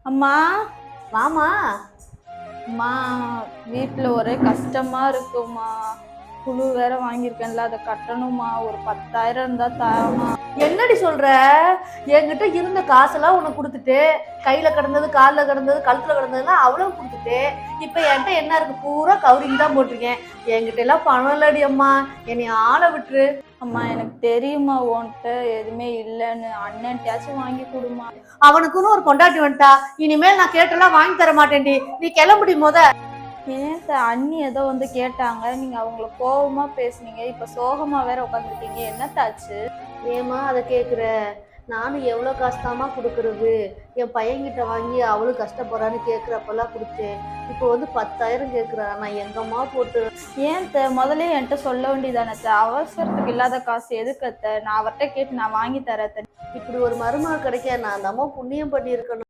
அம்மா. வாமா. அம்மா, வீட்டில் ஒரே கஷ்டமா இருக்குமா. குழு வேற வாங்கியிருக்கேன்ல, அதை கட்டணுமா. ஒரு 10,000 இருந்தா தாமா. என்னடி சொல்ற? என்கிட்ட இருந்த காசெல்லாம் உனக்கு கொடுத்துட்டு, கையில கிடந்தது, காலில் கிடந்தது, கழுத்துல கிடந்ததுலாம் அவ்வளவு கொடுத்துட்டு, இப்ப என்கிட்ட என்ன இருக்கு? பூரா கவரிங் தான் போட்டிருக்கேன். என்கிட்ட எல்லாம் பணம் இல்லடி அம்மா, என்னை ஆளை விட்டுரு. அம்மா, எனக்கு தெரியுமா உன்கிட்ட எதுவுமே இல்லைன்னு. அண்ணன்ட்டாச்சும் வாங்கி கொடுமா. அவனுக்குன்னு ஒரு பொண்டாட்டி வந்துட்டா, இனிமேல் நான் கேட்டெல்லாம் வாங்கி தர மாட்டேன்டி. நீ கிளம்புடி ஏன் சார், அண்ணி ஏதோ வந்து கேட்டாங்க, நீங்க அவங்கள கோபமா பேசுனீங்க. இப்ப சோகமா வேற உட்காந்துருக்கீங்க, என்னத்தாச்சு? ஏமா அதை கேட்குற? நானும் எவ்வளோ காசுதாம்மா கொடுக்கறது? என் பையன்கிட்ட வாங்கி அவளும் கஷ்டப்படுறான்னு கேட்குறப்பெல்லாம் கொடுத்தேன். இப்போ வந்து 10,000 கேட்குறா. நான் எங்கம்மா போட்டு? ஏன் முதல்ல என்கிட்ட சொல்ல வேண்டியதானே. அவசரத்துக்கு இல்லாத காசு எதுக்கு? நான் அவர்கிட்ட கேட்டு நான் வாங்கி தரேன். இப்படி ஒரு மருமக கிடைக்க நான் நம்ம புண்ணியம் பண்ணியிருக்கணும்.